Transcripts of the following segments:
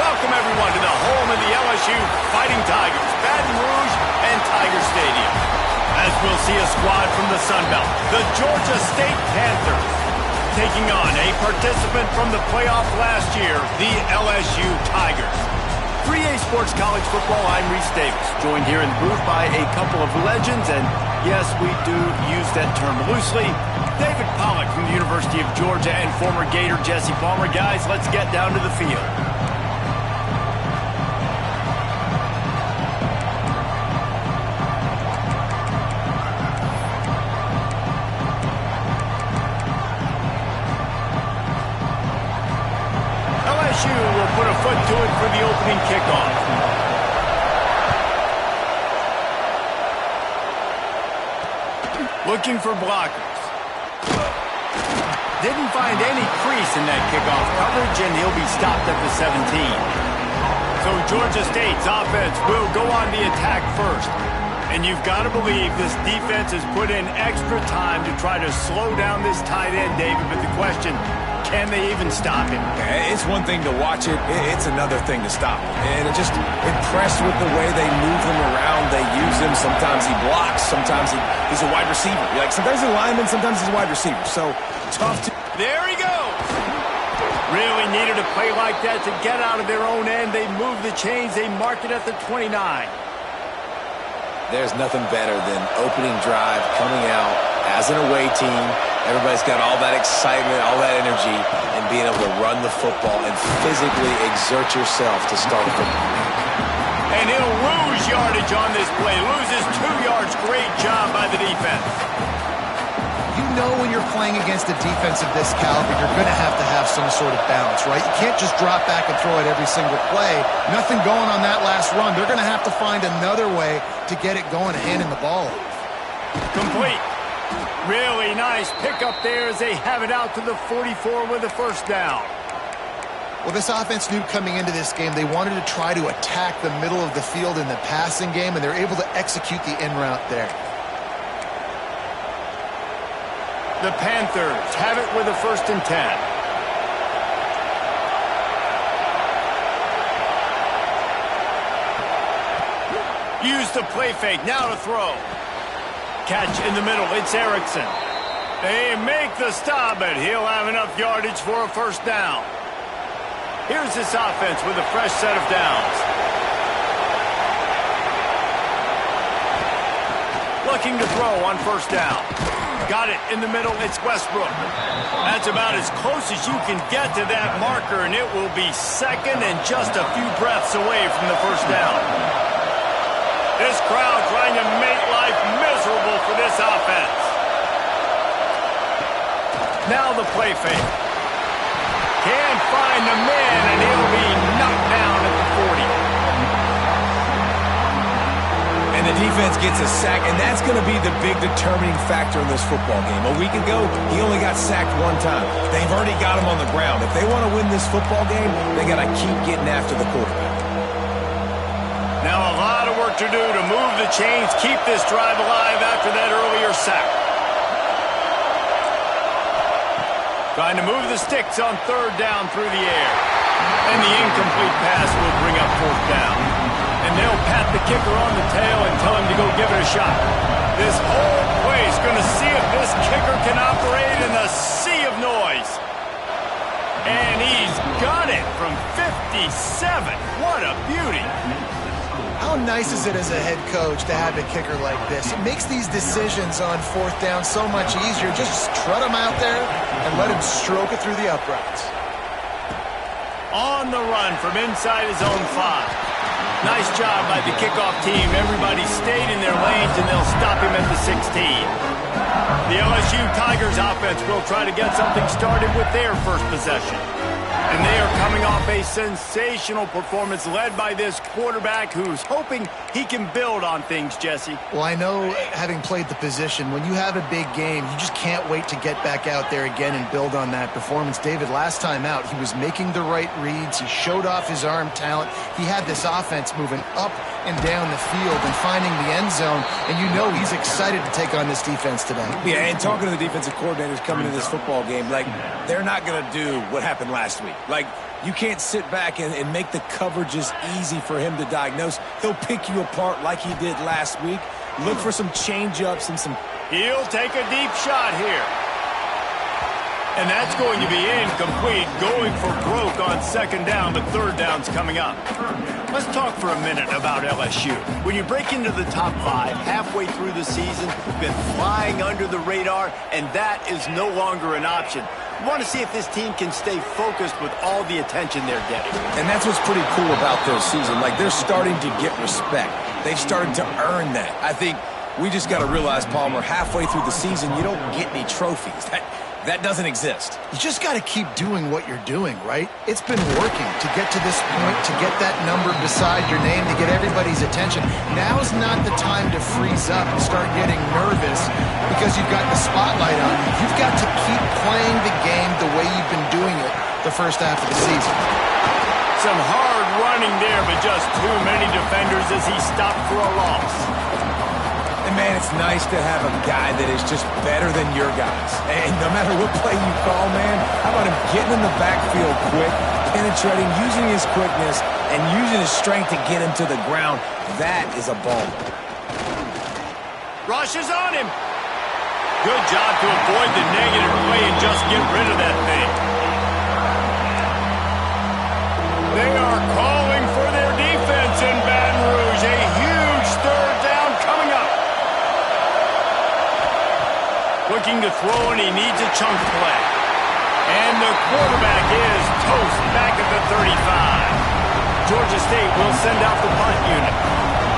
Welcome, everyone, to the home of the LSU Fighting Tigers, Baton Rouge and Tiger Stadium. As we'll see a squad from the Sun Belt, the Georgia State Panthers, taking on a participant from the playoff last year, the LSU Tigers. 3A Sports College Football, I'm Reese Davis, joined here in the booth by a couple of legends, and yes, we do use that term loosely. David Pollack from the University of Georgia and former Gator Jesse Palmer. Guys, let's get down to the field. LSU will put a foot to it for the opening kickoff. Looking for blockers. Didn't find any crease in that kickoff coverage, and he'll be stopped at the 17. So Georgia State's offense will go on the attack first. And you've got to believe this defense has put in extra time to try to slow down this tight end, David. But the question, can they even stop him? It's one thing to watch it. It's another thing to stop him. And I'm just impressed with the way they move him around. They use him. Sometimes he blocks. Sometimes he's a wide receiver. Sometimes he's a lineman. Sometimes he's a wide receiver. So tough to... There he goes. Really needed a play like that to get out of their own end. They move the chains. They mark it at the 29. There's nothing better than opening drive, coming out as an away team. Everybody's got all that excitement, all that energy, and being able to run the football and physically exert yourself to start the football. And he'll lose yardage on this play. Loses 2 yards. Great job by the defense. You know when you're playing against a defense of this caliber, you're going to have some sort of balance, right? You can't just drop back and throw it every single play. Nothing going on that last run. They're going to have to find another way to get it going, handing the ball off. Complete. Really nice pickup there as they have it out to the 44 with a first down. Well, this offense knew coming into this game they wanted to try to attack the middle of the field in the passing game, and they're able to execute the in route there. The Panthers have it with a 1st and 10. Use the play fake. Now to throw. Catch in the middle. It's Erickson. They make the stop, but he'll have enough yardage for a first down. Here's this offense with a fresh set of downs. Looking to throw on first down. Got it in the middle. It's Westbrook. That's about as close as you can get to that marker, and it will be second and just a few breaths away from the first down. This crowd trying to make life miserable for this offense. Now the play fake. Can't find the man, and he'll be knocked down at the 40. And the defense gets a sack, and that's going to be the big determining factor in this football game. A week ago, he only got sacked 1 time. They've already got him on the ground. If they want to win this football game, they got to keep getting after the quarterback. Now a lot of work to do to move the chains, keep this drive alive after that earlier sack. Trying to move the sticks on 3rd down through the air. And the incomplete pass will bring up 4th down. And they'll pat the kicker on the tail and tell him to go give it a shot. This whole place going to see if this kicker can operate in a sea of noise. And he's got it from 57. What a beauty. How nice is it as a head coach to have a kicker like this? It makes these decisions on 4th down so much easier. Just trot him out there and let him stroke it through the uprights. On the run from inside his own 5. Nice job by the kickoff team. Everybody stayed in their lanes, and they'll stop him at the 16. The LSU Tigers offense will try to get something started with their first possession. And they are coming off a sensational performance led by this quarterback who's hoping he can build on things, Jesse. Well, I know, having played the position, when you have a big game, you just can't wait to get back out there again and build on that performance. David, last time out, he was making the right reads. He showed off his arm talent. He had this offense moving up and down the field and finding the end zone, and you know he's excited to take on this defense today. Yeah, and talking to the defensive coordinators coming into this football game, like, they're not going to do what happened last week. quickly. Like, you can't sit back and make the coverages easy for him to diagnose. He'll pick you apart like he did last week. Look for some change-ups and some... He'll take a deep shot here. And that's going to be incomplete, going for broke on second down, but third down's coming up. Let's talk for a minute about LSU. When you break into the top 5 halfway through the season, you've been flying under the radar, and that is no longer an option. You want to see if this team can stay focused with all the attention they're getting. And that's what's pretty cool about their season. Like, they're starting to get respect. They've started to earn that. I think we just got to realize, Palmer, halfway through the season, you don't get any trophies. That doesn't exist. You just got to keep doing what you're doing, right? It's been working to get to this point, to get that number beside your name, to get everybody's attention. Now's not the time to freeze up and start getting nervous because you've got the spotlight on you. You've got to keep playing the game the way you've been doing it the first half of the season. Some hard running there, but just too many defenders as he stopped for a loss. And, man, it's nice to have a guy that is just better than your guys. And no matter what play you call, man, how about him getting in the backfield quick, penetrating, using his quickness, and using his strength to get him to the ground? That is a ball. Rush is on him. Good job to avoid the negative play and just get rid of that thing. They are calling for their defense in Baton Rouge. A huge third down coming up. Looking to throw, and he needs a chunk play. And the quarterback is toast back at the 35. Georgia State will send out the punt unit.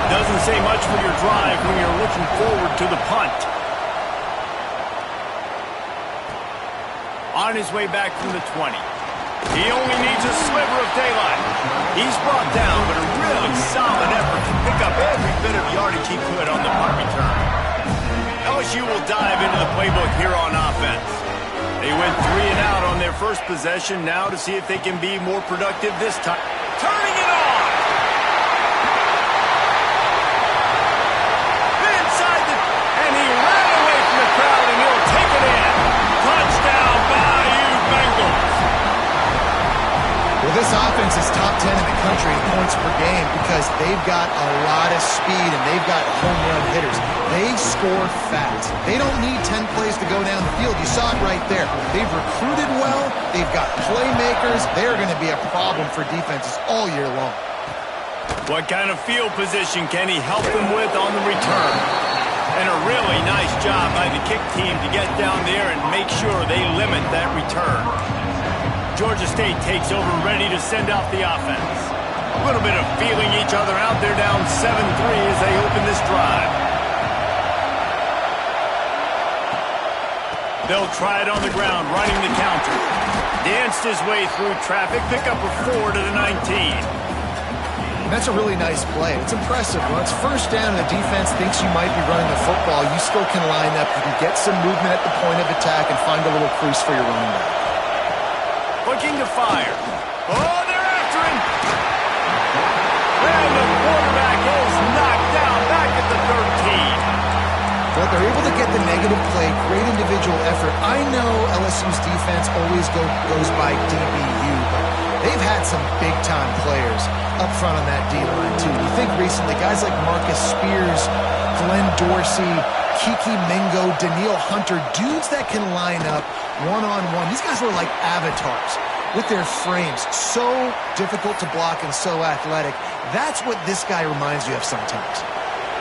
Doesn't say much for your drive when you're looking forward to the punt. On his way back from the 20. He only needs a sliver of daylight. He's brought down, but a really solid effort to pick up every bit of yardage he could on the punt return. LSU will dive into the playbook here on offense. They went 3 and out on their first possession, now to see if they can be more productive this time. Turning it on! Inside the... And he ran away from the crowd, and he'll take it in. Touchdown, Bayou Bengals! Well, this offense is top 10 in the country in points per game because they've got a lot of speed and they've got home run hitters. They score fast. They don't need 10 plays to go down the field. You saw it right there. They've recruited well. They've got playmakers. They're going to be a problem for defenses all year long. What kind of field position can he help them with on the return? And a really nice job by the kick team to get down there and make sure they limit that return. Georgia State takes over, ready to send out the offense. A little bit of feeling each other out. They're down 7-3 as they open this drive. They'll try it on the ground, running the counter. Danced his way through traffic, pick up a 4 to the 19. That's a really nice play. It's impressive. When it's first down and the defense thinks you might be running the football, you still can line up. You can get some movement at the point of attack and find a little crease for your running back. Looking to fire. Oh, they're after him. And the quarterback is knocked down back at the 13. But they're able to get the negative play, great individual effort. I know LSU's defense always goes by DBU, but they've had some big-time players up front on that D-line, too. You think recently, guys like Marcus Spears, Glenn Dorsey, Kiki Mingo, Daniil Hunter, dudes that can line up one-on-one. These guys were like avatars with their frames. So difficult to block and so athletic. That's what this guy reminds you of sometimes.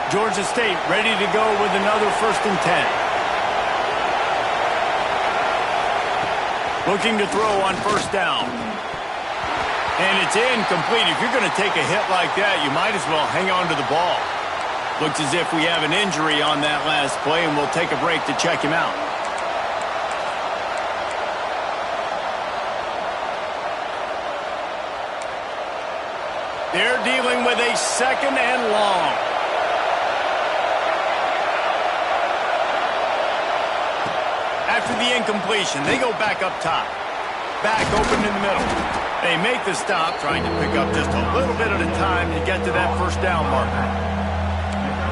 Georgia State ready to go with another 1st and 10. Looking to throw on 1st down. And it's incomplete. If you're going to take a hit like that, you might as well hang on to the ball. Looks as if we have an injury on that last play, and we'll take a break to check him out. They're dealing with a 2nd and long. After the incompletion, they go back up top. Back open in the middle. They make the stop, trying to pick up just a little bit at a time to get to that 1st down marker.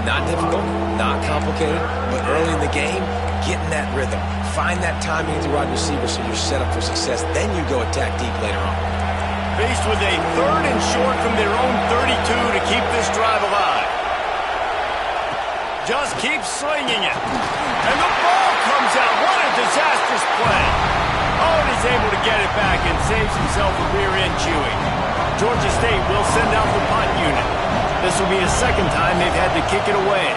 Not difficult, not complicated, but early in the game, get in that rhythm, find that timing at the wide receiver so you're set up for success. Then you go attack deep later on. Faced with a 3rd and short from their own 32 to keep this drive alive. Just keeps slinging it. And the ball comes out. What a disastrous play. Oh, and he's able to get it back and saves himself a rear-end chewing. Georgia State will send out the punt unit. This will be a 2nd time they've had to kick it away.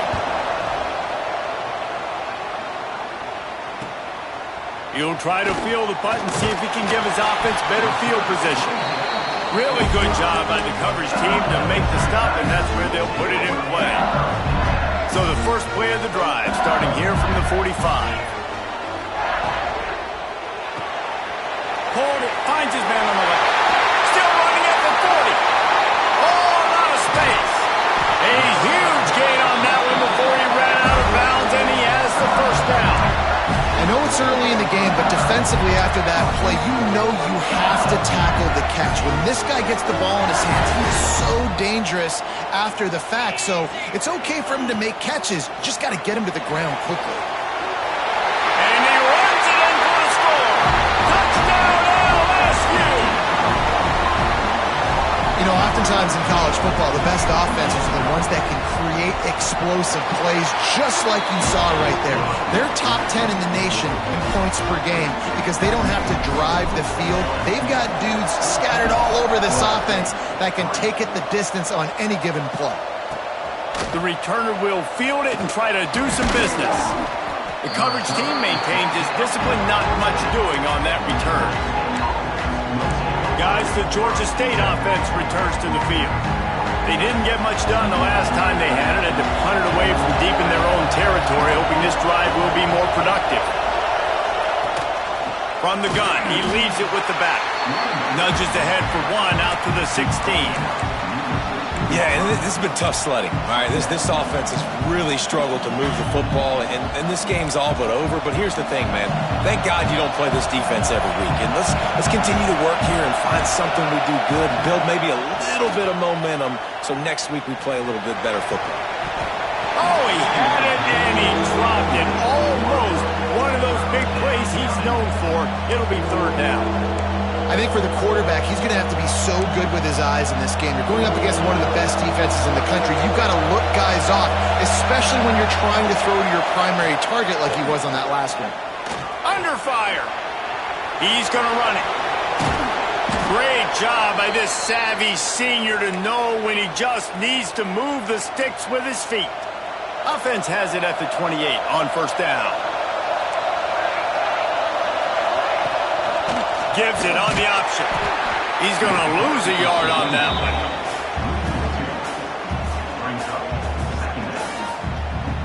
He'll try to field the punt and see if he can give his offense better field position. Really good job by the coverage team to make the stop, and that's where they'll put it in play. So the first play of the drive, starting here from the 45. Pulled it, finds his man on the left. Still running at the 40. Oh, a lot of space. A huge gain on that one before he ran out of bounds, and he has the first down. I know it's early in the game, but defensively after that play, you know you have to tackle the catch. When this guy gets the ball in his hands, he is so dangerous after the fact. So it's okay for him to make catches. Just got to get him to the ground quickly. And he runs it in for the score. Touchdown, LSU! You know, oftentimes in college football, the best offenses are the ones that can create explosive plays, just like you saw right there. They're top 10 in the nation in points per game because they don't have to drive the field. They've got dudes scattered all over this offense that can take it the distance on any given play. The returner will field it and try to do some business. The coverage team maintains his discipline, not much doing on that return. Guys, the Georgia State offense returns to the field. They didn't get much done the last time they had it, had to punt it away from deep in their own territory, hoping this drive will be more productive. From the gun, he leaves it with the back. Nudges ahead for 1 out to the 16. Yeah, and this has been tough sledding. All right, this offense has really struggled to move the football, and this game's all but over. But here's the thing, man. Thank God you don't play this defense every week. And let's continue to work here and find something we do good and build maybe a little bit of momentum so next week we play a little bit better football. Oh, he had it, and he dropped it. Almost one of those big plays he's known for. It'll be 3rd down. I think for the quarterback, he's going to have to be so good with his eyes in this game. You're going up against one of the best defenses in the country. You've got to look guys off, especially when you're trying to throw to your primary target like he was on that last one. Under fire. He's going to run it. Great job by this savvy senior to know when he just needs to move the sticks with his feet. Offense has it at the 28 on 1st down. Gives it on the option. He's going to lose a yard on that one.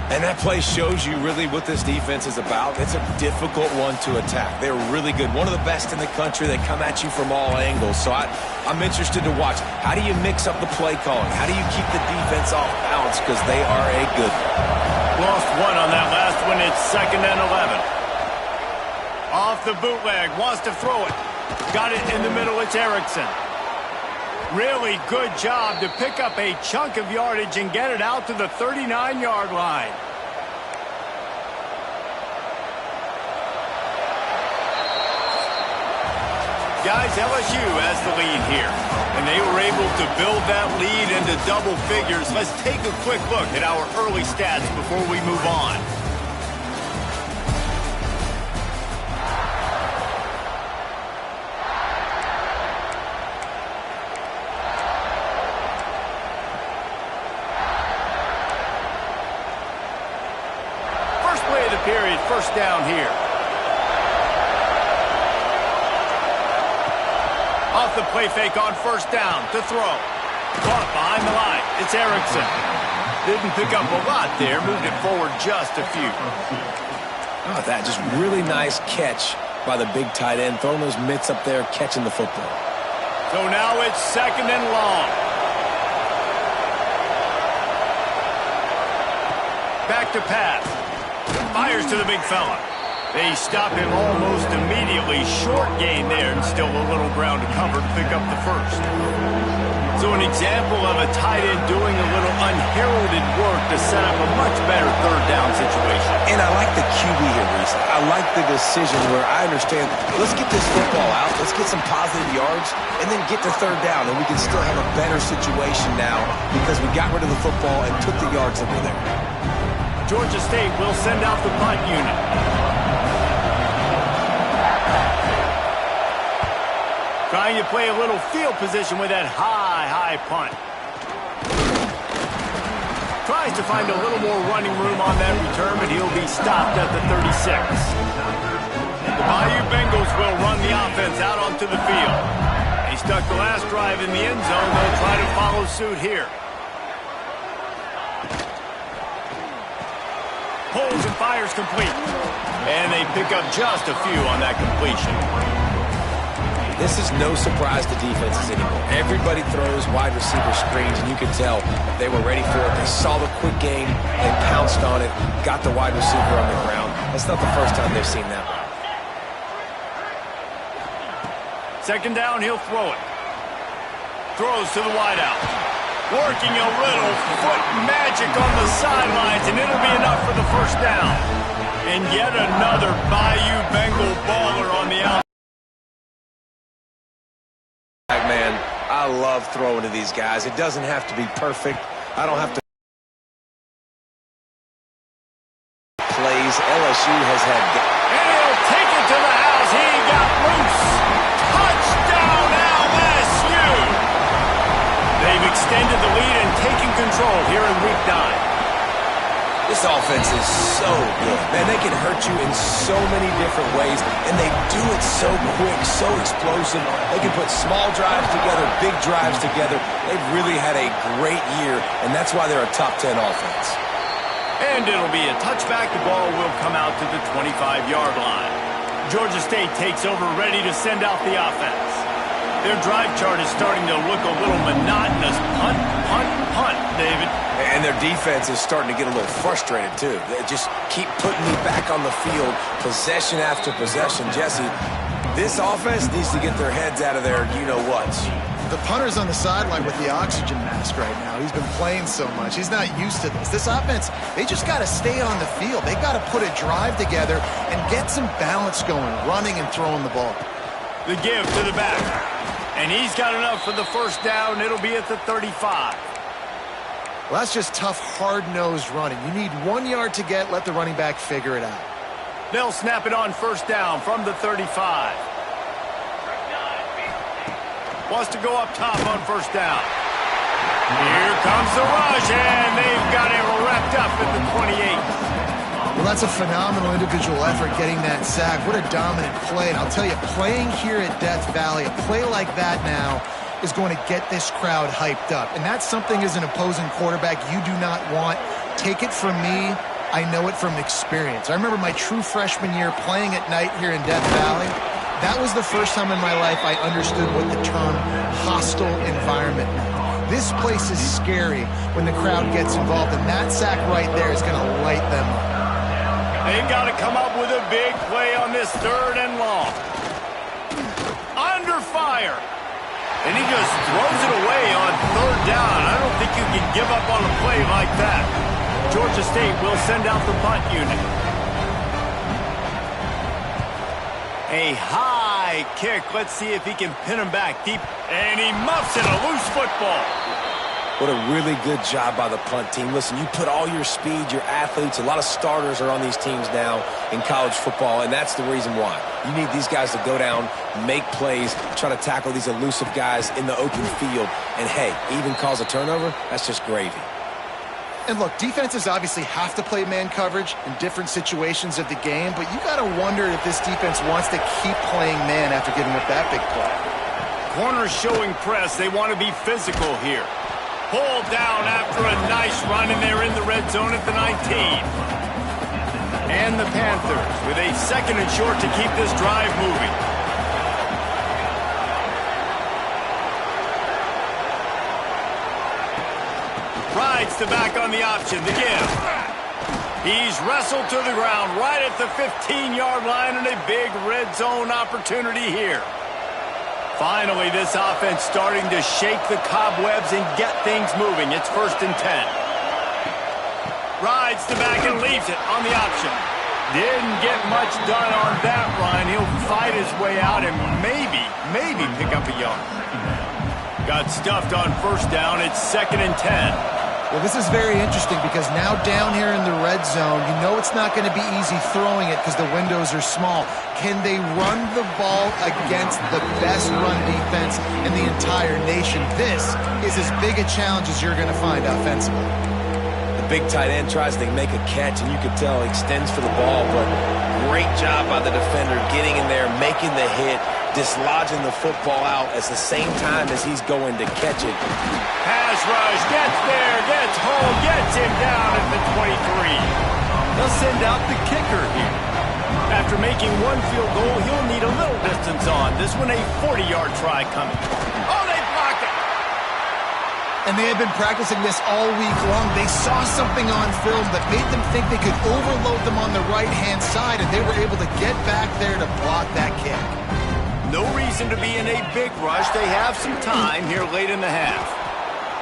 And that play shows you really what this defense is about. It's a difficult one to attack. They're really good. One of the best in the country. They come at you from all angles. So I'm interested to watch. How do you mix up the play calling? How do you keep the defense off balance? Because they are a good one. Lost 1 on that last one. It's 2nd and 11. Off the bootleg, wants to throw it. Got it in the middle, it's Erickson. Really good job to pick up a chunk of yardage and get it out to the 39-yard line. Guys, LSU has the lead here, and they were able to build that lead into double figures. Let's take a quick look at our early stats before we move on. Period, 1st down here. Off the play fake on 1st down to throw. Caught behind the line. It's Erickson. Didn't pick up a lot there. Moved it forward just a few. How about that? Just really nice catch by the big tight end. Throwing those mitts up there, catching the football. So now it's 2nd and long. Back to pass. Fires to the big fella. They stop him almost immediately. Short gain there and still a little ground to cover to pick up the 1st. So an example of a tight end doing a little unheralded work to set up a much better third down situation. And I like the QB here, Reese. I like the decision where I understand, let's get this football out, let's get some positive yards, and then get to third down, and we can still have a better situation now because we got rid of the football and took the yards that were there. Georgia State will send out the punt unit. Trying to play a little field position with that high punt. Tries to find a little more running room on that return, but he'll be stopped at the 36. The Bayou Bengals will run the offense out onto the field. They stuck the last drive in the end zone. They'll try to follow suit here. Pulls and fires complete. And they pick up just a few on that completion. This is no surprise to defenses anymore. Everybody throws wide receiver screens, and you can tell they were ready for it. They saw the quick game, they pounced on it, got the wide receiver on the ground. That's not the first time they've seen that one. Second down, he'll throw it. Throws to the wideout. Working a little foot magic on the sidelines, and it'll be enough for the first down. And yet another Bayou Bengal baller on the outside. Man, I love throwing to these guys. It doesn't have to be perfect. I don't have to plays. LSU has had. And he'll take it to the house. He got loose. Touchdown LSU. They've extended the lead and taken control here in Week 9. This offense is so good. Man, they can hurt you in so many different ways, and they do it so quick, so explosive. They can put small drives together, big drives together. They've really had a great year, and that's why they're a top 10 offense. And it'll be a touchback. The ball will come out to the 25-yard line. Georgia State takes over, ready to send out the offense. Their drive chart is starting to look a little monotonous. Punt, punt, punt, David. And their defense is starting to get a little frustrated, too. They just keep putting me back on the field, possession after possession. Jesse, this offense needs to get their heads out of their you-know-whats. The punter's on the sideline with the oxygen mask right now. He's been playing so much. He's not used to this. This offense, they just got to stay on the field. They got to put a drive together and get some balance going, running and throwing the ball. The give to the back. And he's got enough for the first down. It'll be at the 35. Well, that's just tough, hard-nosed running. You need 1 yard to get. Let the running back figure it out. They'll snap it on first down from the 35. Wants to go up top on first down. Here comes the rush, and they've got it wrapped up at the 28. Well, that's a phenomenal individual effort getting that sack. What a dominant play. And I'll tell you, playing here at Death Valley, a play like that now is going to get this crowd hyped up. And that's something as an opposing quarterback you do not want. Take it from me. I know it from experience. I remember my true freshman year playing at night here in Death Valley. That was the first time in my life I understood what the term hostile environment meant. This place is scary when the crowd gets involved, and that sack right there is going to light them up. They've got to come up with a big play on this third and long. Under fire. And he just throws it away on third down. I don't think you can give up on a play like that. Georgia State will send out the punt unit. A high kick. Let's see if he can pin him back deep. And he muffs it, a loose football. What a really good job by the punt team. Listen, you put all your speed, your athletes, a lot of starters are on these teams now in college football, and that's the reason why. You need these guys to go down, make plays, try to tackle these elusive guys in the open field, and hey, even cause a turnover, that's just gravy. And look, defenses obviously have to play man coverage in different situations of the game, but you got to wonder if this defense wants to keep playing man after giving up that big play. Corners showing press. They want to be physical here. Pulled down after a nice run, and they're in the red zone at the 19. And the Panthers with a second and short to keep this drive moving. Rides the back on the option, the give. He's wrestled to the ground right at the 15-yard line, and a big red zone opportunity here. Finally, this offense starting to shake the cobwebs and get things moving. It's 1st and 10. Rides the back and leaves it on the option. Didn't get much done on that run. He'll fight his way out and maybe pick up a yard. Got stuffed on 1st down. It's 2nd and 10. Well, this is very interesting because now down here in the red zone, you know it's not going to be easy throwing it because the windows are small. Can they run the ball against the best run defense in the entire nation? This is as big a challenge as you're going to find offensively. The big tight end tries to make a catch, and you can tell he extends for the ball, but great job by the defender getting in there, making the hit, dislodging the football out at the same time as he's going to catch it. Pass rush, gets there, gets home, gets him down at the 23. They'll send out the kicker here. After making one field goal, he'll need a little distance on. This one a 40-yard try coming. Oh, they blocked it! And they had been practicing this all week long. They saw something on film that made them think they could overload them on the right-hand side, and they were able to get back there to block that kick. No reason to be in a big rush. They have some time here late in the half.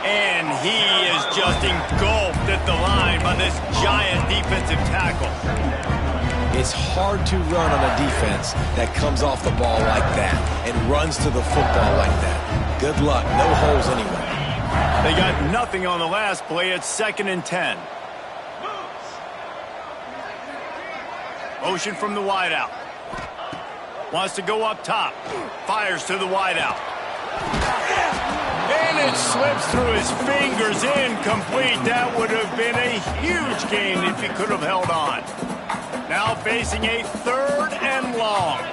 And he is just engulfed at the line by this giant defensive tackle. It's hard to run on a defense that comes off the ball like that and runs to the football like that. Good luck. No holes anywhere. They got nothing on the last play. It's 2nd and 10. Motion from the wideout. Wants to go up top. Fires to the wideout. And it slips through his fingers. Incomplete. That would have been a huge gain if he could have held on. Now facing a 3rd and long.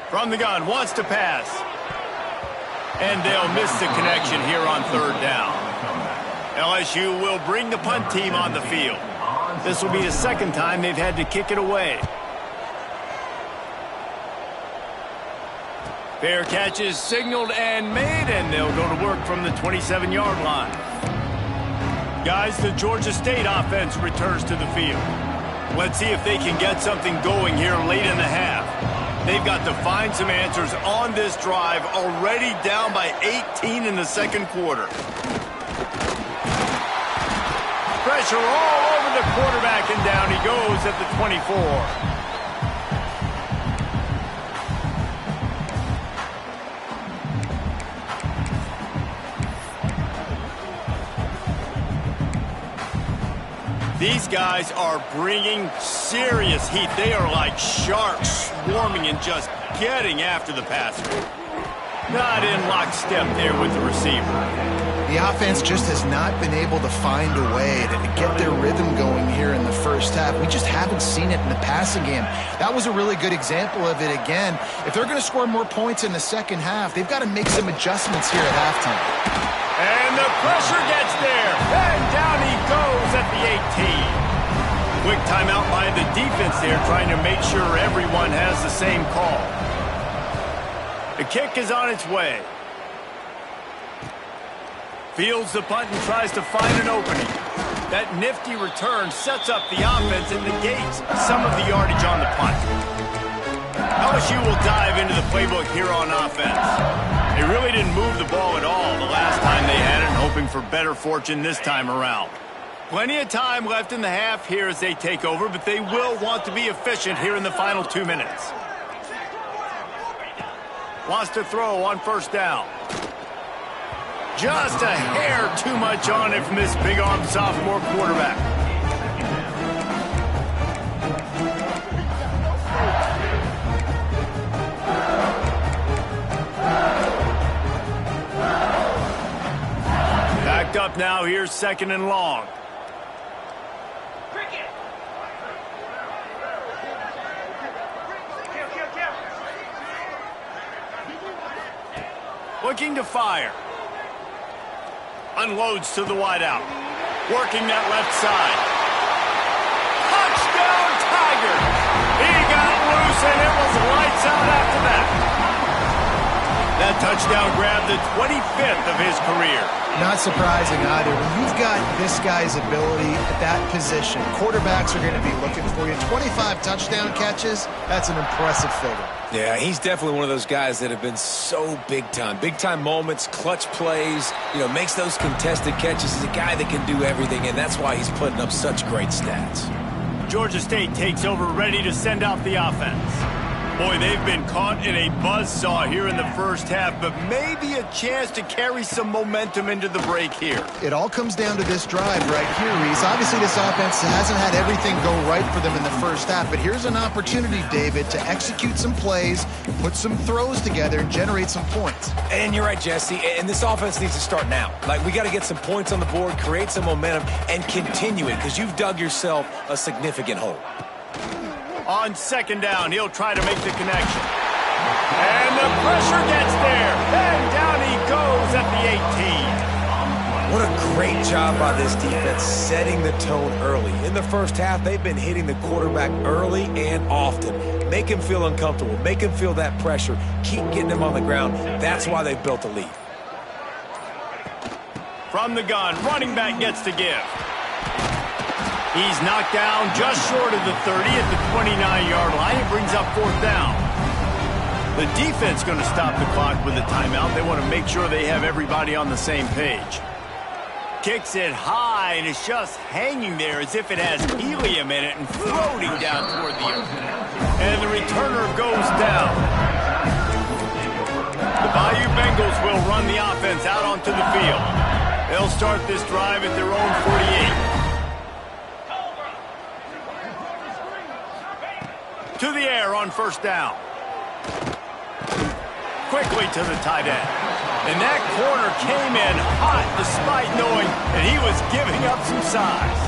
From the gun. Wants to pass. And they'll miss the connection here on 3rd down. LSU will bring the punt team on the field. This will be the 2nd time they've had to kick it away. Fair catch is signaled and made, and they'll go to work from the 27-yard line. Guys, the Georgia State offense returns to the field. Let's see if they can get something going here late in the half. They've got to find some answers on this drive, already down by 18 in the 2nd quarter. Pressure all over the quarterback, and down he goes at the 24. These guys are bringing serious heat. They are like sharks swarming and just getting after the passer. Not in lockstep there with the receiver. The offense just has not been able to find a way to get their rhythm going here in the 1st half. We just haven't seen it in the passing game. That was a really good example of it again. If they're going to score more points in the 2nd half, they've got to make some adjustments here at halftime. And the pressure gets there. And down he goes at the 18. Quick timeout by the defense there, trying to make sure everyone has the same call. The kick is on its way. Fields the punt and tries to find an opening. That nifty return sets up the offense and negates some of the yardage on the punt. LSU will dive into the playbook here on offense. They really didn't move the ball at all the last time they had it, hoping for better fortune this time around. Plenty of time left in the half here as they take over, but they will want to be efficient here in the final 2 minutes. Wants to throw on 1st down. Just a hair too much on it from this big-armed sophomore quarterback. Backed up now. Here's 2nd and long. Looking to fire. Unloads to the wideout. Working that left side. Touchdown, Tigers! He got loose, and it was lights out after that. That touchdown grabbed the 25th of his career. Not surprising either. When you've got this guy's ability at that position, quarterbacks are going to be looking for you. 25 touchdown catches, that's an impressive figure. Yeah, he's definitely one of those guys that have been so big time. Big time moments, clutch plays, makes those contested catches. He's a guy that can do everything, and that's why he's putting up such great stats. Georgia State takes over, ready to send out the offense. Boy, they've been caught in a buzzsaw here in the first half, but maybe a chance to carry some momentum into the break here. It all comes down to this drive right here, Reese. Obviously, this offense hasn't had everything go right for them in the first half, but here's an opportunity, David, to execute some plays, put some throws together, and generate some points. And you're right, Jesse, and this offense needs to start now. We got to get some points on the board, create some momentum, and continue it, because you've dug yourself a significant hole. On second down, he'll try to make the connection. And the pressure gets there. And down he goes at the 18. What a great job by this defense setting the tone early. In the first half, they've been hitting the quarterback early and often. Make him feel uncomfortable. Make him feel that pressure. Keep getting him on the ground. That's why they've built a lead. From the gun, running back gets to give. He's knocked down just short of the 30 at the 29-yard line. It brings up fourth down. The defense going to stop the clock with a timeout. They want to make sure they have everybody on the same page. Kicks it high, and it's just hanging there as if it has helium in it and floating down toward the earth. And the returner goes down. The Bayou Bengals will run the offense out onto the field. They'll start this drive at their own 48. To the air on first down. Quickly to the tight end. And that corner came in hot despite knowing that he was giving up some size.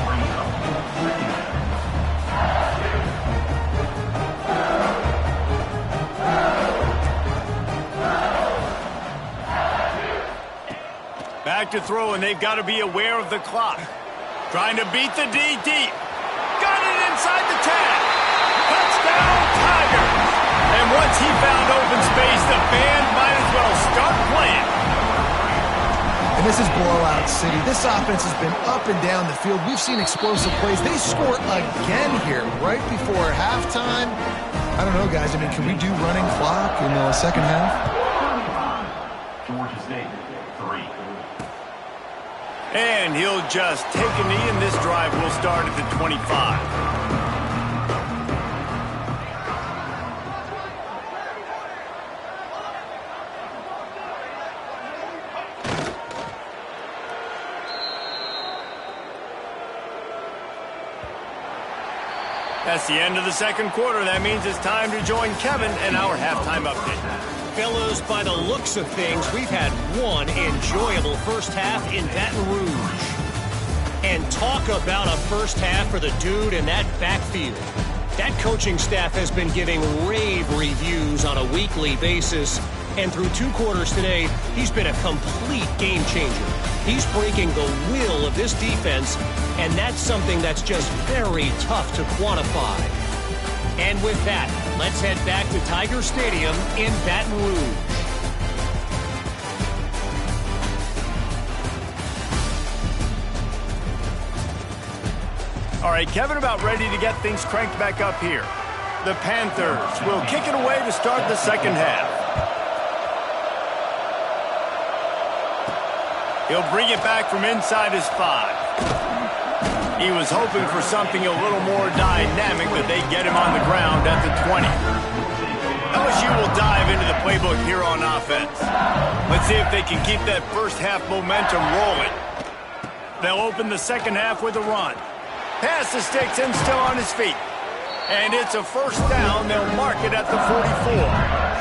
Back to throw, and they've got to be aware of the clock. Trying to beat the D deep. Got it inside the 10. Touchdown, Tigers! And once he found open space, the band might as well start playing. And this is blowout city. This offense has been up and down the field. We've seen explosive plays. They score again here right before halftime. I don't know, guys. I mean, can we do running clock in the second half? Georgia State, 3. And he'll just take a knee, and this drive will start at the 25. That's the end of the second quarter. That means it's time to join Kevin in our halftime update. Fellas, by the looks of things, we've had one enjoyable first half in Baton Rouge. And talk about a first half for the dude in that backfield. That coaching staff has been giving rave reviews on a weekly basis. And through 2 quarters today, he's been a complete game changer. He's breaking the will of this defense, and that's something that's just very tough to quantify. And with that, let's head back to Tiger Stadium in Baton Rouge. All right, Kevin, about ready to get things cranked back up here. The Panthers will kick it away to start the second half. He'll bring it back from inside his 5. He was hoping for something a little more dynamic, but they get him on the ground at the 20. LSU will dive into the playbook here on offense. Let's see if they can keep that first half momentum rolling. They'll open the second half with a run. Pass the sticks and still on his feet. And it's a first down. They'll mark it at the 44.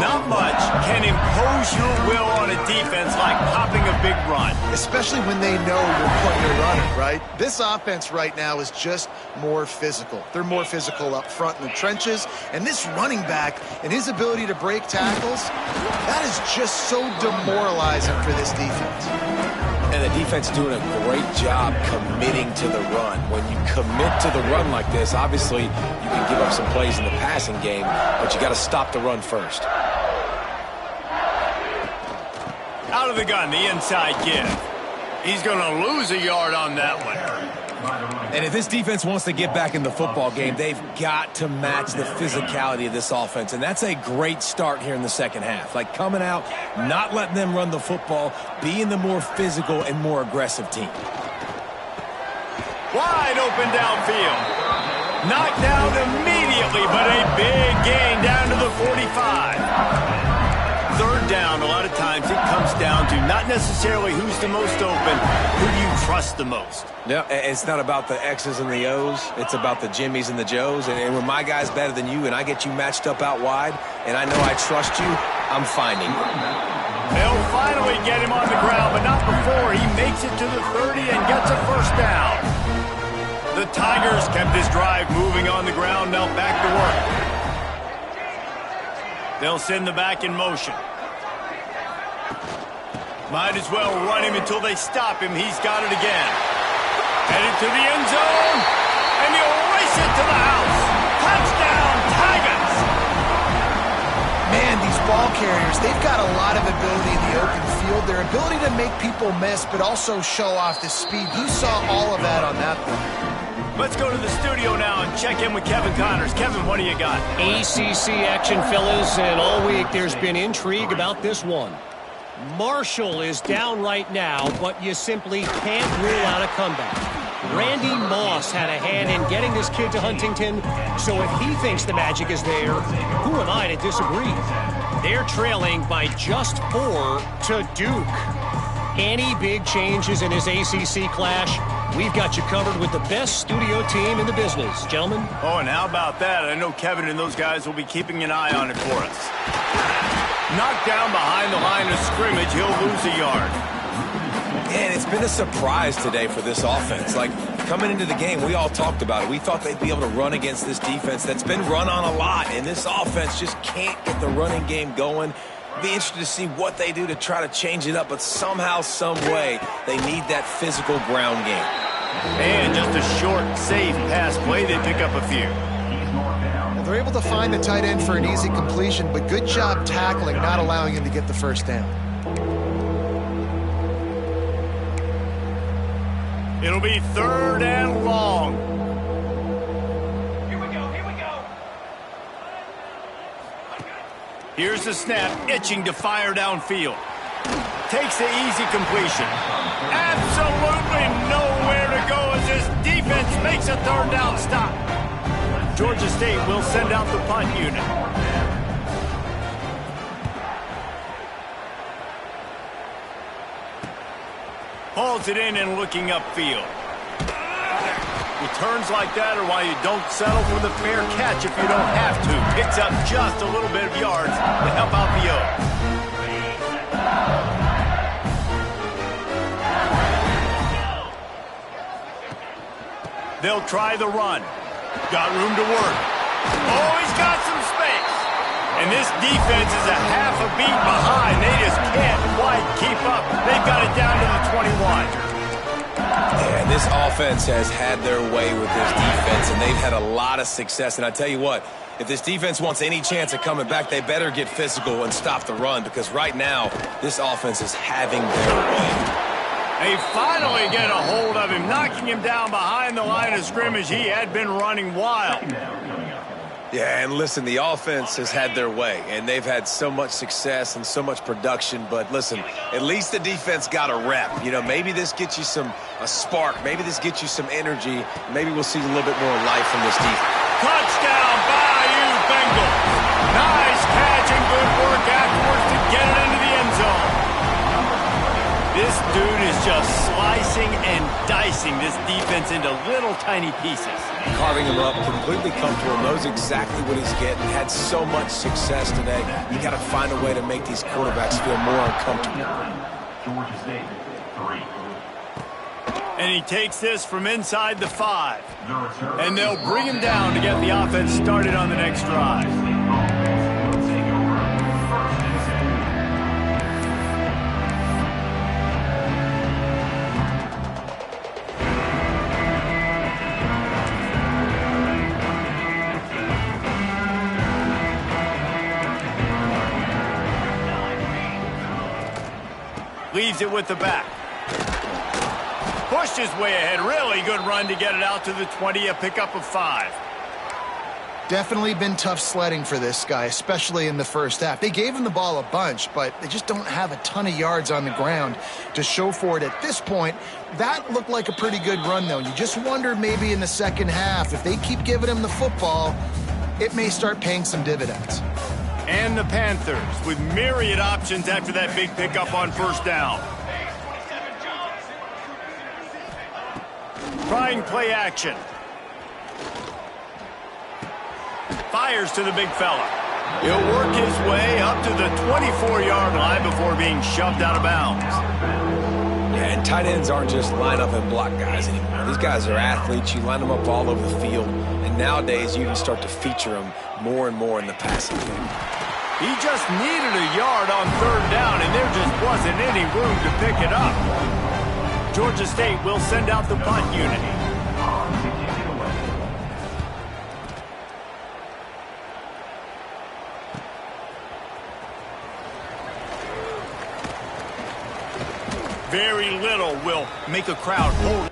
Not much can impose your will on a defense like popping a big run. Especially when they know you're putting a runner, right? This offense right now is just more physical. They're more physical up front in the trenches. And this running back and his ability to break tackles, that is just so demoralizing for this defense. And the defense doing a great job committing to the run. When you commit to the run like this, obviously you can give up some plays in the passing game, but you got to stop the run first. Out of the gun, the inside give. He's going to lose a yard on that one. And if this defense wants to get back in the football game, they've got to match the physicality of this offense. And that's a great start here in the second half. Like coming out, not letting them run the football, being the more physical and more aggressive team. Wide open downfield. Knocked down immediately, but a big gain down to the 45. Third down, a lot of times it comes down to not necessarily who's the most open, who do you trust the most? Yeah, it's not about the X's and the O's. It's about the Jimmies and the Joes. And when my guy's better than you and I get you matched up out wide and I know I trust you, I'm finding you. They'll finally get him on the ground, but not before he makes it to the 30 and gets a first down. The Tigers kept this drive moving on the ground, now back to work. They'll send the back in motion. Might as well run him until they stop him. He's got it again. Headed to the end zone, and he'll race it to the house. Touchdown, Tigers! Man, these ball carriers, they've got a lot of ability in the open field. Their ability to make people miss, but also show off the speed. You saw all of that on that play. Let's go to the studio now and check in with Kevin Connors. Kevin, what do you got? ACC action, fellas, and all week there's been intrigue about this one. Marshall is down right now, but you simply can't rule out a comeback. Randy Moss had a hand in getting this kid to Huntington, so if he thinks the magic is there, who am I to disagree? They're trailing by just 4 to Duke. Any big changes in this ACC clash? We've got you covered with the best studio team in the business, gentlemen. Oh, and how about that? I know Kevin and those guys will be keeping an eye on it for us. Knocked down behind the line of scrimmage, he'll lose a yard. And it's been a surprise today for this offense. Like, coming into the game, we all talked about it. We thought they'd be able to run against this defense that's been run on a lot, and this offense just can't get the running game going. Be interested to see what they do to try to change it up, but somehow, some way, they need that physical ground game. And just a short, safe pass play, they pick up a few. Well, they're able to find the tight end for an easy completion, but good job tackling, not allowing him to get the first down. It'll be 3rd and long. Here's the snap, itching to fire downfield. Takes the easy completion. Absolutely nowhere to go as this defense makes a 3rd down stop. Georgia State will send out the punt unit. Hauls it in and looking upfield. Returns like that are why you don't settle for the fair catch if you don't have to. Picks up just a little bit of yards to help out the O. They'll try the run. Got room to work. Oh, he's got some space. And this defense is a half a beat behind. They just can't quite keep up. They've got it down to the 21. Yeah, this offense has had their way with this defense, and they've had a lot of success. And I tell you what, if this defense wants any chance of coming back, they better get physical and stop the run, because right now, this offense is having their way. They finally get a hold of him, knocking him down behind the line of scrimmage. He had been running wild. Yeah, and listen, the offense has had their way, and they've had so much success and so much production. But listen, at least the defense got a rep. You know, maybe this gets you a spark. Maybe this gets you some energy. Maybe we'll see a little bit more life from this defense. Touchdown, Bayou Bengals. Nice catch and good work afterwards to get it into the end zone. This dude is just slicing and dicing this defense into little tiny pieces. Carving him up, completely comfortable, knows exactly what he's getting, had so much success today. You got to find a way to make these quarterbacks feel more uncomfortable. Georgia State, 3. And he takes this from inside the 5. And they'll bring him down to get the offense started on the next drive. Leaves it with the back. Pushed his way ahead. Really good run to get it out to the 20, a pickup of 5. Definitely been tough sledding for this guy, especially in the first half. They gave him the ball a bunch, but they just don't have a ton of yards on the ground to show for it at this point. That looked like a pretty good run, though. You just wonder maybe in the second half, if they keep giving him the football, it may start paying some dividends. And the Panthers with myriad options after that big pickup on first down. Trying play action. Fires to the big fella. He'll work his way up to the 24-yard line before being shoved out of bounds. Yeah, and tight ends aren't just line up and block guys anymore. These guys are athletes. You line them up all over the field. And nowadays, you can start to feature them more and more in the passing game. He just needed a yard on third down, and there just wasn't any room to pick it up. Georgia State will send out the punt unit. Very little will make a crowd hold.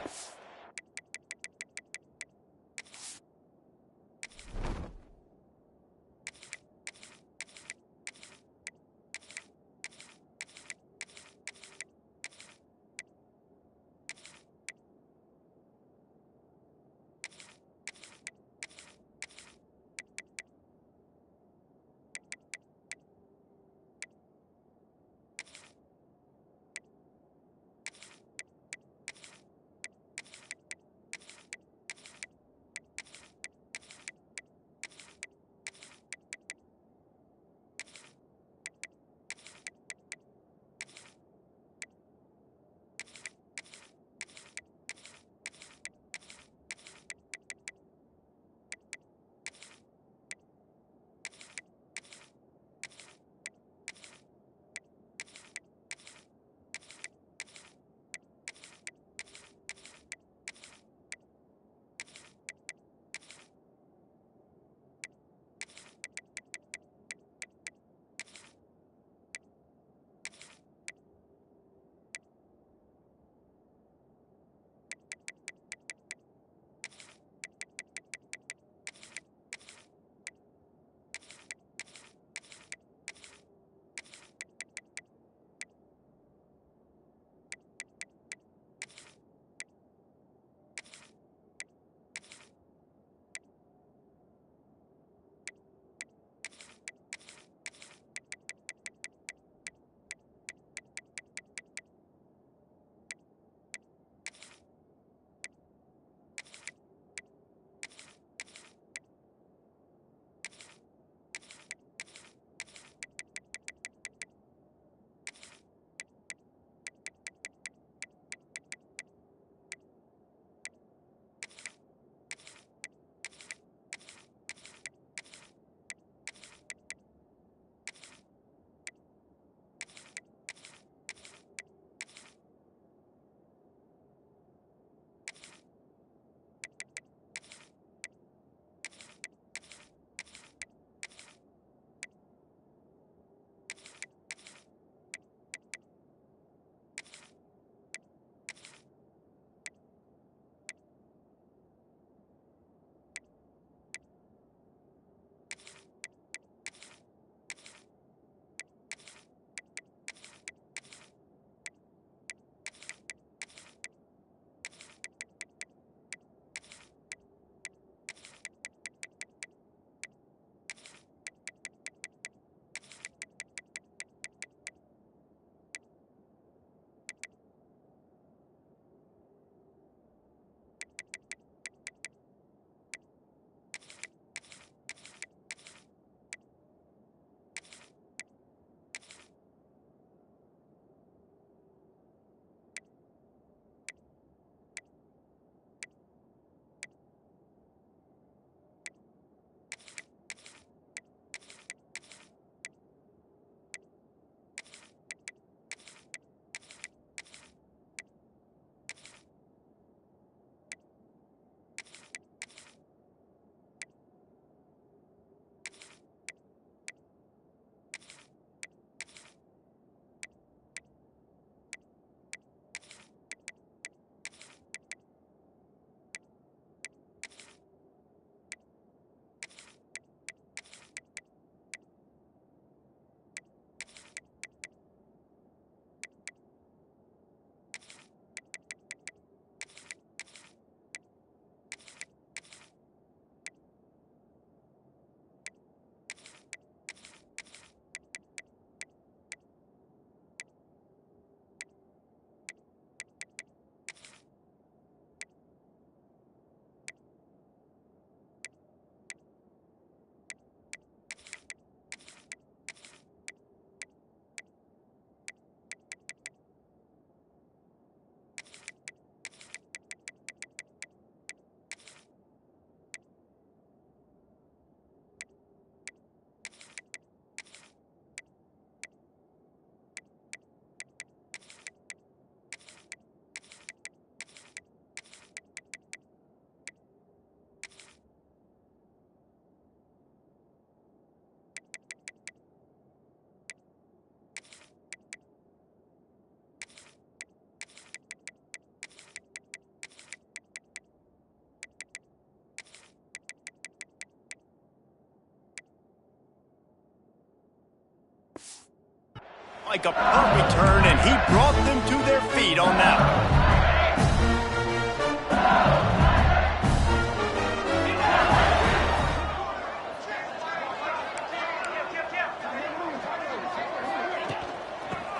Like a punt return, and he brought them to their feet on that one.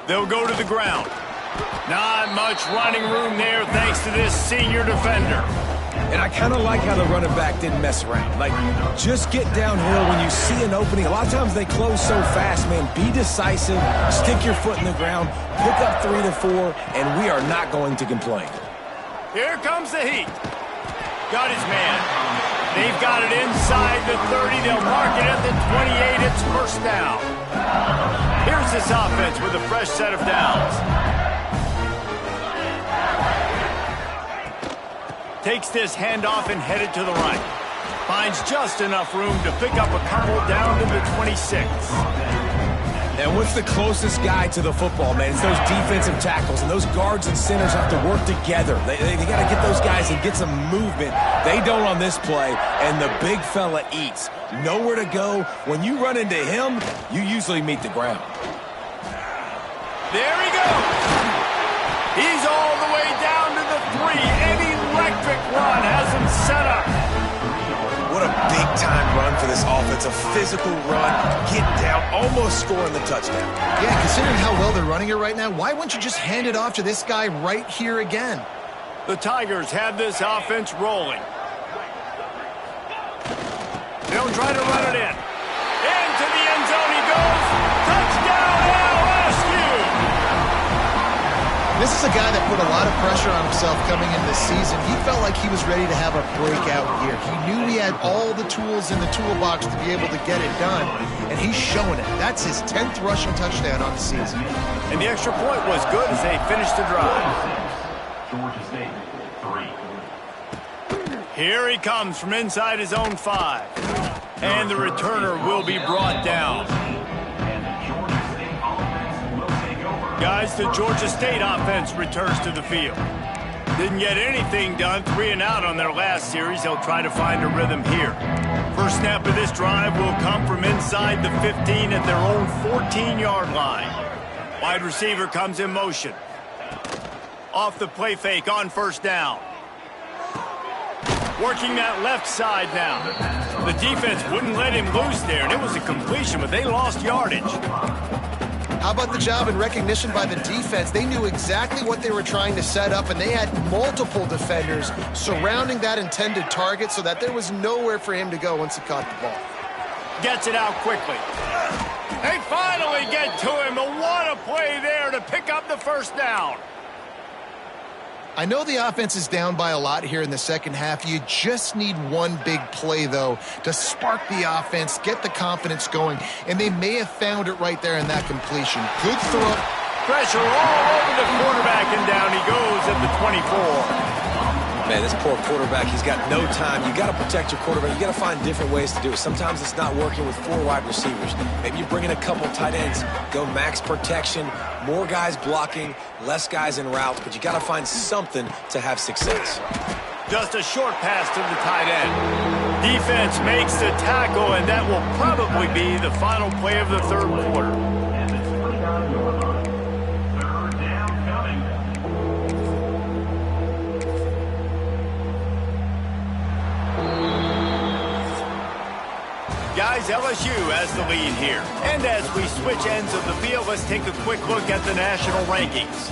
They'll go to the ground. Not much running room there thanks to this senior defender. And I kind of like how the running back didn't mess around. Like, just get downhill when you see an opening. A lot of times they close so fast, man. Be decisive, stick your foot in the ground, pick up 3 to 4, and we are not going to complain. Here comes the heat. Got his man. They've got it inside the 30. They'll mark it at the 28. It's first down. Here's this offense with a fresh set of downs. Takes this handoff and headed to the right. Finds just enough room to pick up a couple down to the 26. And what's the closest guy to the football, man? It's those defensive tackles, and those guards and centers have to work together. They got to get those guys and get some movement. They don't on this play, and the big fella eats. Nowhere to go. When you run into him, you usually meet the ground. There he goes. He's all the way down to the 3. An electric run has him set up. What a big-time run for this offense. A physical run, getting down, almost scoring the touchdown. Yeah, considering how well they're running it right now, why wouldn't you just hand it off to this guy right here again? The Tigers have this offense rolling. They'll try to run it in. Into the end zone he goes. Touchdown, LSU! This is a guy that put a lot of pressure on himself coming into this season. He felt like he was ready to have a breakout year. He knew he had all the tools in the toolbox to be able to get it done, and he's showing it. That's his 10th rushing touchdown on the season. And the extra point was good as they finished the drive. Georgia State, 3. Here he comes from inside his own 5. And the returner will be brought down. Guys, the Georgia State offense returns to the field. Didn't get anything done, 3 and out on their last series. They'll try to find a rhythm here. First snap of this drive will come from inside the 15 at their own 14-yard line. Wide receiver comes in motion. Off the play fake on first down. Working that left side now. The defense wouldn't let him loose there, and it was a completion, but they lost yardage. How about the job and recognition by the defense? They knew exactly what they were trying to set up, and they had multiple defenders surrounding that intended target so that there was nowhere for him to go once he caught the ball. Gets it out quickly. They finally get to him, but what a play there to pick up the first down. I know the offense is down by a lot here in the second half. You just need one big play, though, to spark the offense, get the confidence going, and they may have found it right there in that completion. Good throw. Pressure all over the quarterback, and down he goes at the 24. Man, this poor quarterback, he's got no time. You got to protect your quarterback. You got to find different ways to do it. Sometimes it's not working with 4 wide receivers. Maybe you bring in a couple tight ends, go max protection, more guys blocking, less guys in routes, but you got to find something to have success. Just a short pass to the tight end. Defense makes the tackle, and that will probably be the final play of the third quarter. Guys, LSU has the lead here. And as we switch ends of the field, let's take a quick look at the national rankings.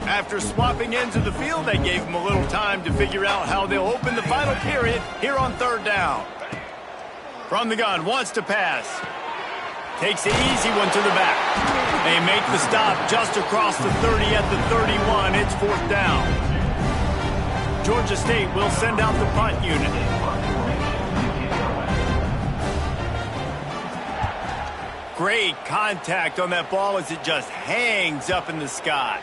After swapping ends of the field, they gave them a little time to figure out how they'll open the final period here on third down. From the gun, wants to pass. Takes the easy one to the back. They make the stop just across the 30 at the 31. It's fourth down. Georgia State will send out the punt unit. Great contact on that ball as it just hangs up in the sky.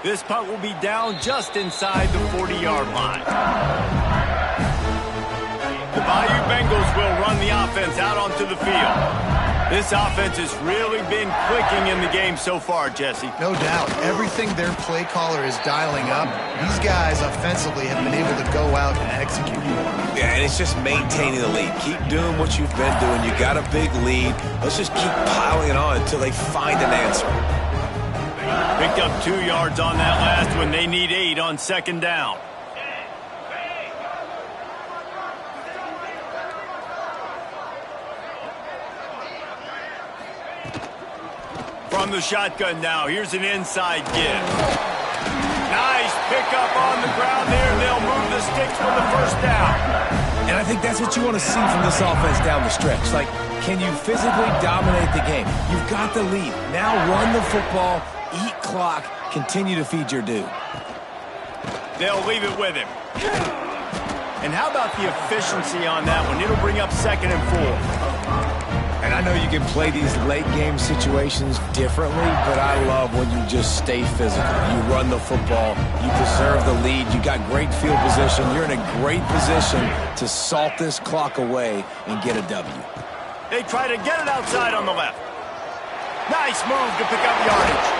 This punt will be down just inside the 40-yard line. The Bayou Bengals will run the offense out onto the field. This offense has really been clicking in the game so far, Jesse. No doubt. Everything their play caller is dialing up, these guys offensively have been able to go out and execute. Yeah, and it's just maintaining the lead. Keep doing what you've been doing. You got a big lead. Let's just keep piling it on until they find an answer. Picked up 2 yards on that last one. They need 8 on second down. From the shotgun now, here's an inside give. Nice pickup on the ground there. They'll move the sticks for the first down. And I think that's what you want to see from this offense down the stretch. Like, can you physically dominate the game? You've got the lead. Now run the football, eat clock, continue to feed your dude. They'll leave it with him. And how about the efficiency on that one? It'll bring up 2nd and 4. And I know you can play these late-game situations differently, but I love when you just stay physical. You run the football. You preserve the lead. You got great field position. You're in a great position to salt this clock away and get a W. They try to get it outside on the left. Nice move to pick up yardage.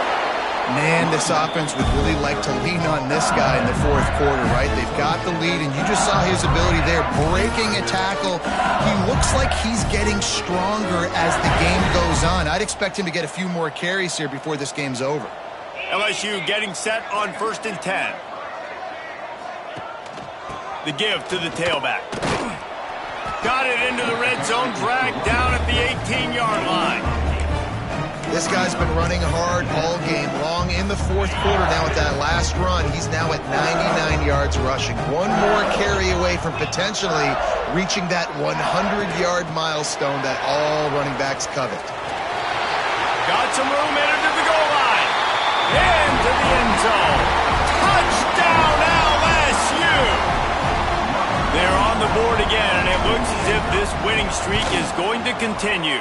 Man, this offense would really like to lean on this guy in the fourth quarter, right? They've got the lead, and you just saw his ability there, breaking a tackle. He looks like he's getting stronger as the game goes on. I'd expect him to get a few more carries here before this game's over. LSU getting set on 1st and 10. The give to the tailback. Got it into the red zone, dragged down at the 18-yard line. This guy's been running hard all game long. In the fourth quarter now with that last run, he's now at 99 yards rushing. One more carry away from potentially reaching that 100-yard milestone that all running backs covet. Got some room into the goal line. Into the end zone. Touchdown LSU! They're on the board again, and it looks as if this winning streak is going to continue.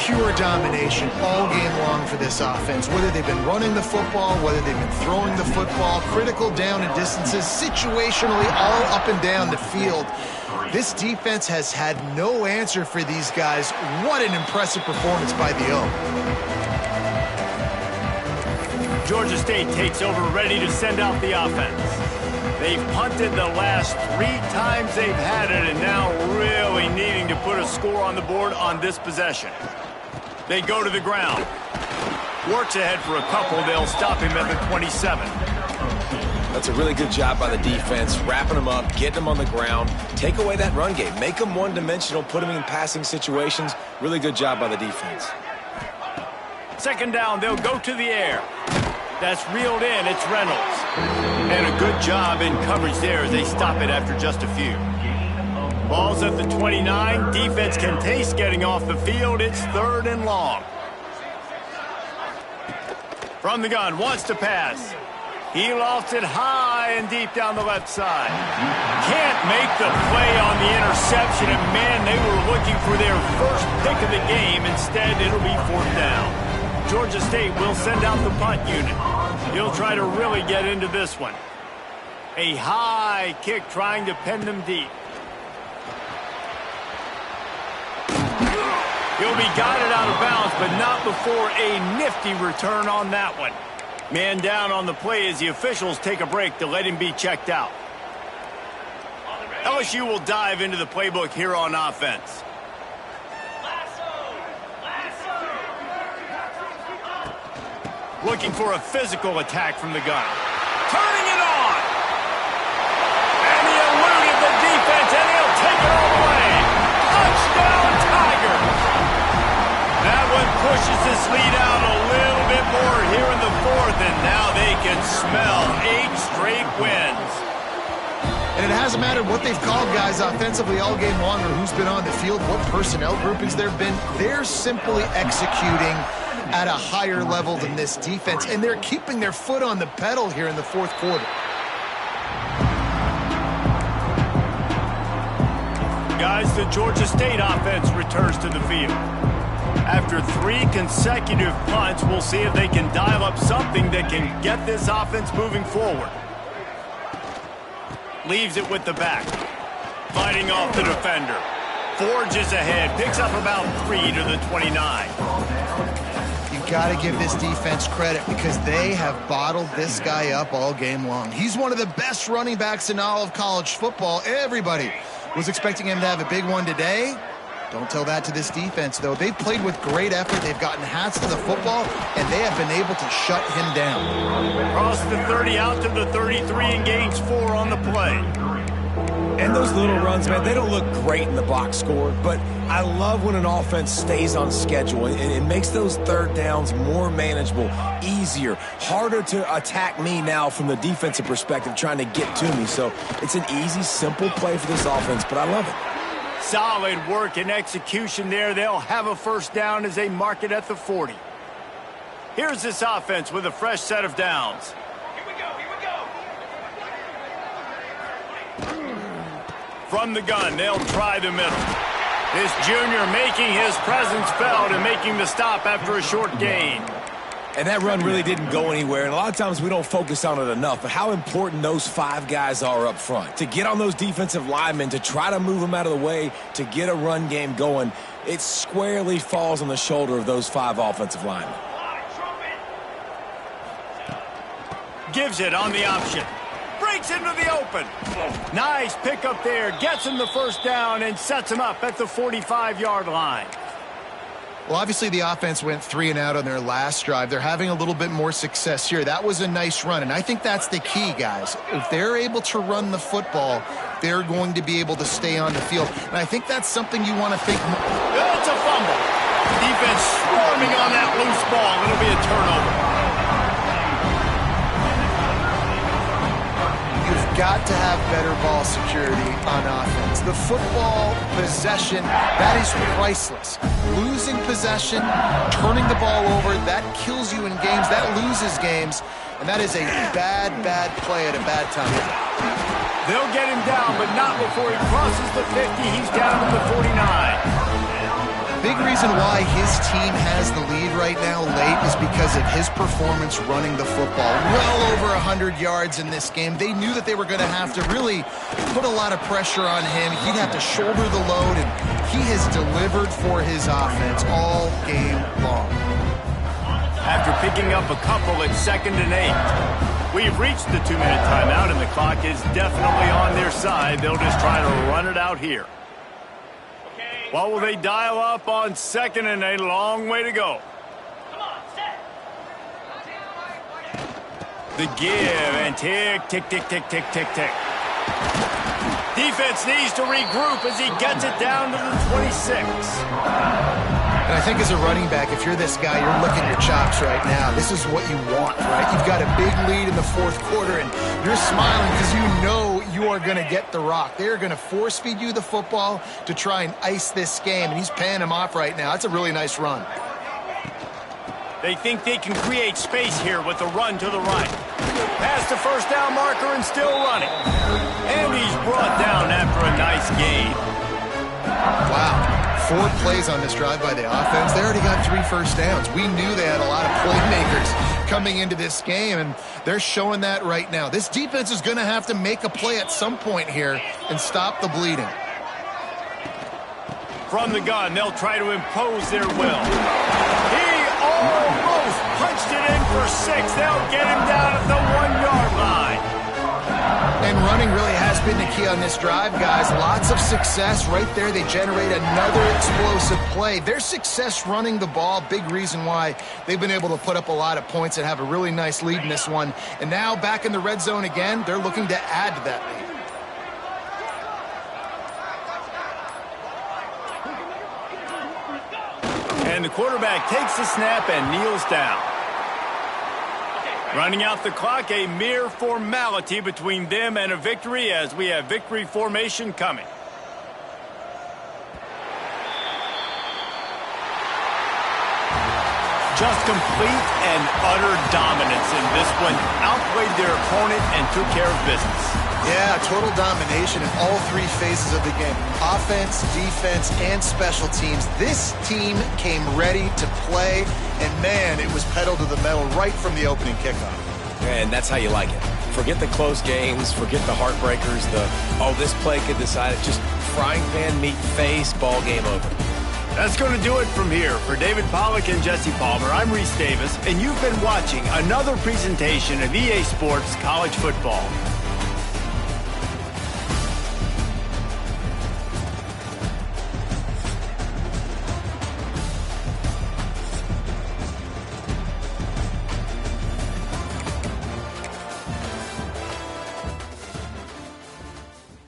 Pure domination all game long for this offense. Whether they've been running the football, whether they've been throwing the football, critical down and distances, situationally all up and down the field. This defense has had no answer for these guys. What an impressive performance by the O. Georgia State takes over, ready to send out the offense. They've punted the last 3 times they've had it, and now really needing to put a score on the board on this possession. They go to the ground. Works ahead for a couple. They'll stop him at the 27. That's a really good job by the defense, wrapping them up, getting them on the ground, take away that run game, make them one-dimensional, put them in passing situations. Really good job by the defense. 2nd down, they'll go to the air. That's reeled in. It's Reynolds. And a good job in coverage there as they stop it after just a few. Ball's at the 29. Defense can taste getting off the field. It's 3rd and long. From the gun, wants to pass. He lofts it high and deep down the left side. Can't make the play on the interception. And, man, they were looking for their first pick of the game. Instead, it'll be 4th down. Georgia State will send out the punt unit. He'll try to really get into this one. A high kick trying to pin them deep. He'll be guided out of bounds, but not before a nifty return on that one. Man down on the play as the officials take a break to let him be checked out. LSU will dive into the playbook here on offense. Looking for a physical attack from the gun. Turning it on! And he eluded the defense, and he'll take it all the way. Touchdown, Tigers! That one pushes this lead out a little bit more here in the 4th, and now they can smell 8 straight wins. And it hasn't mattered what they've called guys offensively all game long or who's been on the field, what personnel groupings there have been. They're simply executing at a higher level than this defense, and they're keeping their foot on the pedal here in the 4th quarter. Guys, the Georgia State offense returns to the field. After 3 consecutive punts, we'll see if they can dial up something that can get this offense moving forward. Leaves it with the back. Fighting off the defender. Forges ahead, picks up about 3 to the 29. You got to give this defense credit because they have bottled this guy up all game long. He's one of the best running backs in all of college football. Everybody was expecting him to have a big one today. Don't tell that to this defense, though. They've played with great effort. They've gotten hats to the football, and they have been able to shut him down. Cross the 30 out to the 33 and gains 4 on the play. And those little runs, man, they don't look great in the box score, but I love when an offense stays on schedule and it makes those third downs more manageable, easier, harder to attack me now from the defensive perspective trying to get to me. So it's an easy, simple play for this offense, but I love it. Solid work and execution there. They'll have a first down as they mark it at the 40. Here's this offense with a fresh set of downs. From the gun, they'll try the middle. This junior making his presence felt and making the stop after a short gain. And that run really didn't go anywhere, and a lot of times we don't focus on it enough, but how important those 5 guys are up front. To get on those defensive linemen, to try to move them out of the way, to get a run game going, it squarely falls on the shoulder of those 5 offensive linemen. Gives it on the option. Breaks into the open. Nice pickup there. Gets him the first down and sets him up at the 45-yard line. Well, obviously the offense went 3 and out on their last drive. They're having a little bit more success here. That was a nice run, and I think that's the key, guys. If they're able to run the football, they're going to be able to stay on the field. And I think that's something you want to think more. It's a fumble. Defense swarming on that loose ball. It'll be a turnover. You've got to have better ball security on offense. The football possession, that is priceless. Losing possession, turning the ball over, that kills you in games, that loses games, and that is a bad, bad play at a bad time. They'll get him down, but not before he crosses the 50. He's down to the 49. Big reason why his team has the lead right now late is because of his performance running the football. Well over 100 yards in this game. They knew that they were going to have to really put a lot of pressure on him. He'd have to shoulder the load, and he has delivered for his offense all game long. After picking up a couple at 2nd and 8. We've reached the 2-minute timeout, and the clock is definitely on their side. They'll just try to run it out here. What will they dial up on 2nd and 8? Long way to go. The give and tick, tick, tick, tick, tick, tick, tick. Defense needs to regroup as he gets it down to the 26. And I think as a running back, if you're this guy, you're licking your chops right now. This is what you want, right? You've got a big lead in the 4th quarter, and you're smiling because you know you are going to get the rock. They're going to force feed you the football to try and ice this game, and he's paying him off right now. That's a really nice run. They think they can create space here with a run to the right. Past the first down marker and still running. And he's brought down after a nice gain. Wow. 4 plays on this drive by the offense. They already got 3 first downs. We knew they had a lot of playmakers coming into this game, and they're showing that right now. This defense is going to have to make a play at some point here and stop the bleeding. From the gun, they'll try to impose their will. He almost punched it in for 6. They'll get him down at the 1-yard line. And running really has been the key on this drive, guys. Lots of success right there. They generate another explosive play. Their success running the ball, big reason why they've been able to put up a lot of points and have a really nice lead in this one. And now back in the red zone again, they're looking to add to that lead. And the quarterback takes the snap and kneels down. Running out the clock, a mere formality between them and a victory as we have victory formation coming. Just complete and utter dominance in this one. Outplayed their opponent and took care of business. Yeah, total domination in all 3 phases of the game. Offense, defense, and special teams. This team came ready to play, and man, it was pedal to the metal right from the opening kickoff. And that's how you like it. Forget the close games. Forget the heartbreakers. This play could decide it. Just frying pan meet face, ball game over. That's going to do it from here. For David Pollack and Jesse Palmer, I'm Reese Davis, and you've been watching another presentation of EA Sports College Football.